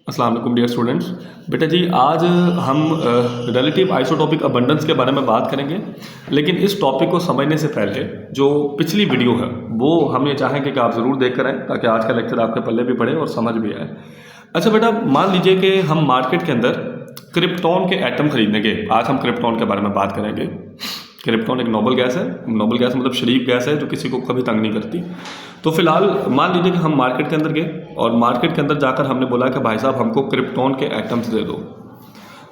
अस्सलाम वालेकुम dear students. बेटा जी आज हम रिलेटिव आइसोटोपिक अबंडेंस के बारे में बात करेंगे, लेकिन इस टॉपिक को समझने से पहले जो पिछली वीडियो है वो हम ये चाहेंगे कि आप ज़रूर देख कर आएँ ताकि आज का लेक्चर आपके पल्ले भी पड़े और समझ भी आए। अच्छा बेटा, मान लीजिए कि हम मार्केट के अंदर क्रिप्टॉन के एटम खरीदेंगे। आज हम क्रिप्टॉन के बारे में बात करेंगे। क्रिप्टॉन एक नोबल गैस है। नोबल गैस मतलब शरीफ गैस है जो किसी को कभी तंग नहीं करती। तो फिलहाल मान लीजिए कि हम मार्केट के अंदर गए और मार्केट के अंदर जाकर हमने बोला कि भाई साहब हमको क्रिप्टॉन के एटम्स दे दो।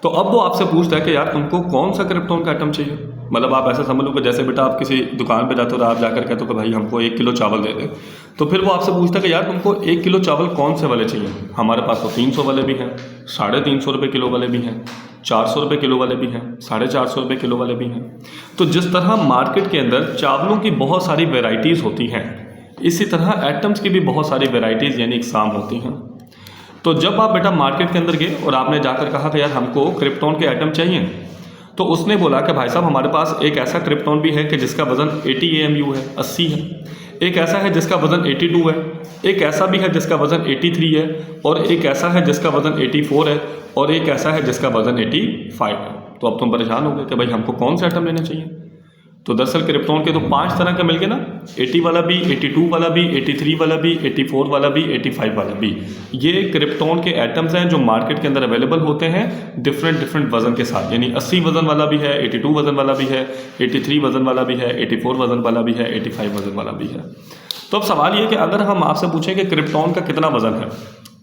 तो अब वो आपसे पूछता है कि यार तुमको कौन सा क्रिप्टॉन का एटम चाहिए। मतलब आप ऐसा समझ लो कि जैसे बेटा आप किसी दुकान पे जाते हो और आप जाकर कहते हो कि भाई हमको 1 किलो चावल दे दे। तो फिर वो आपसे पूछता है कि यार तुमको 1 किलो चावल कौन से वाले चाहिए। हमारे पास तो 300 वाले भी हैं, 350 रुपये किलो वाले भी हैं, 400 रुपये किलो वाले भी हैं, 450 रुपये किलो वाले भी हैं। तो जिस तरह मार्केट के अंदर चावलों की बहुत सारी वेराइटीज़ होती हैं, इसी तरह एटम्स की भी बहुत सारी वेराइटीज़ यानी इकसाम होती हैं। तो जब आप बेटा मार्केट के अंदर गए और आपने जाकर कहा कि यार हमको क्रिप्टॉन के एटम चाहिए, तो उसने बोला कि भाई साहब हमारे पास एक ऐसा क्रिप्टॉन भी है कि जिसका वज़न 80 AMU है, 80 है। एक ऐसा है जिसका वज़न 82 है। एक ऐसा भी है जिसका वज़न 83 है। और एक ऐसा है जिसका वज़न 84 है। और एक ऐसा है जिसका वज़न 85 है। तो अब तुम परेशान हो गए कि भाई हमको कौन सा एटम लेना चाहिए। तो दरअसल क्रिप्टॉन के तो 5 तरह के मिल गए ना, 80 वाला भी, 82 वाला भी, 83 वाला भी, 84 वाला भी, 85 वाला भी। ये क्रिप्टॉन के एटम्स हैं जो मार्केट के अंदर अवेलेबल होते हैं डिफरेंट वज़न के साथ। यानी 80 वज़न वाला भी है, 82 वज़न वाला भी है, 83 वज़न वाला भी है, 84 वज़न वाला भी है, 85 वज़न वाला भी है। तो अब सवाल ये कि अगर हम आपसे पूछें कि क्रिप्टॉन का कितना वज़न है,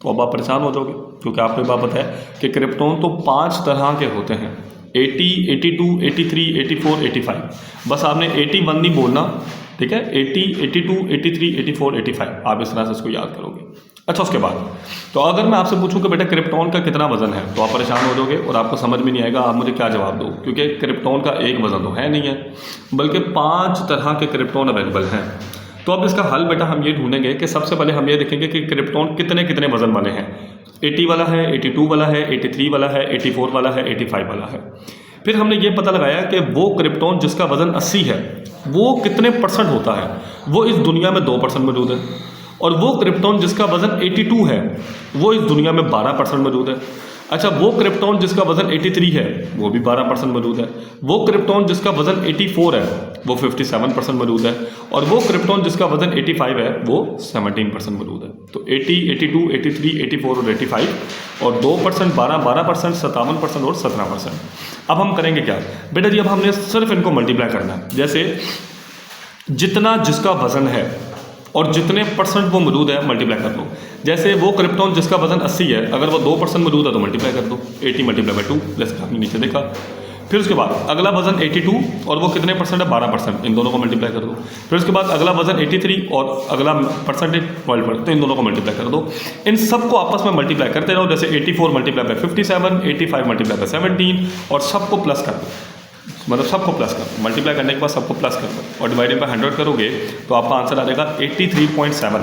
तो अब आप परेशान हो जाओगे, क्योंकि आपको बात पता है कि क्रिप्टॉन तो 5 तरह के होते हैं। 80, 82, 83, 84, 85। बस आपने 81 नहीं बोलना, ठीक है। 80, 82, 83, 84, 85 आप इस तरह से इसको याद करोगे। अच्छा, उसके बाद तो अगर मैं आपसे पूछूं कि बेटा क्रिप्टॉन का कितना वज़न है, तो आप परेशान हो जाओगे और आपको समझ में नहीं आएगा आप मुझे क्या जवाब दो, क्योंकि क्रिप्टॉन का एक वज़न तो है नहीं है, बल्कि 5 तरह के क्रिप्टॉन अवेलेबल हैं। तो अब इसका हल बेटा हम ये ढूंढेंगे कि सबसे पहले हम ये देखेंगे कि क्रिप्टॉन कितने वज़न वाले हैं। 80 वाला है, 82 वाला है, 83 वाला है, 84 वाला है, 85 वाला है। फिर हमने ये पता लगाया कि वो क्रिप्टॉन जिसका वज़न 80 है वो कितने % होता है। वो इस दुनिया में 2% मौजूद है। और वो क्रिप्टॉन जिसका वज़न 82 है वो इस दुनिया में 12% मौजूद है। अच्छा, वो क्रिप्टॉन जिसका वज़न 83 है वो भी 12% मौजूद है। वो क्रिप्टॉन जिसका वज़न 84 है वो 57% मौजूद है। और वो क्रिप्टॉन जिसका वज़न 85 है वो 17% मौजूद है। तो 80, 82, 83, 84 और 85 और 2%, 12%, 57% और 17%। अब हम करेंगे क्या बेटा जी, अब हमने सिर्फ इनको मल्टीप्लाई करना है। जैसे जितना जिसका वज़न है और जितने % वो मौजूद है मल्टीप्लाई कर दो। जैसे वो क्रिप्टॉन जिसका वज़न 80 है, अगर वो 2% मौजूद है तो मल्टीप्लाई कर दो, 80 मल्टीप्लाई बाई 2, जैसे आपने नीचे देखा। फिर उसके बाद अगला वज़न 82 और वो कितने % है, 12%, इन दोनों को मल्टीप्लाई कर दो। फिर उसके बाद अगला वज़न 83 और अगला परसेंटेज 12%, तो इन दोनों को मल्टीप्लाई कर दो। इन सबको आपस में मल्टीप्लाई करते रहो। जैसे 84 मल्टीप्लाई बाई 57, 85 मल्टीप्लाई बाई 17 और सबको प्लस कर दो। मतलब सबको प्लस कर दो, मल्टीप्लाई करने के बाद सबको प्लस कर दो और डिवाइडेड बाय 100 करोगे तो आपका आंसर आ जाएगा 83.7।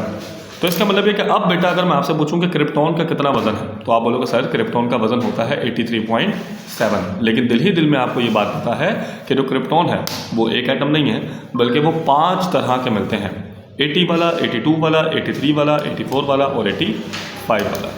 तो इसका मतलब ये कि अब बेटा अगर मैं आपसे पूछूं कि क्रिप्टॉन का कितना वज़न है, तो आप बोलोगे सर क्रिप्टॉन का वज़न होता है 83.7। लेकिन दिल ही दिल में आपको ये बात पता है कि जो क्रिप्टॉन है वो एक एटम नहीं है, बल्कि वो 5 तरह के मिलते हैं। 80 वाला, 82 वाला, 83 वाला, 84 वाला और 85 वाला।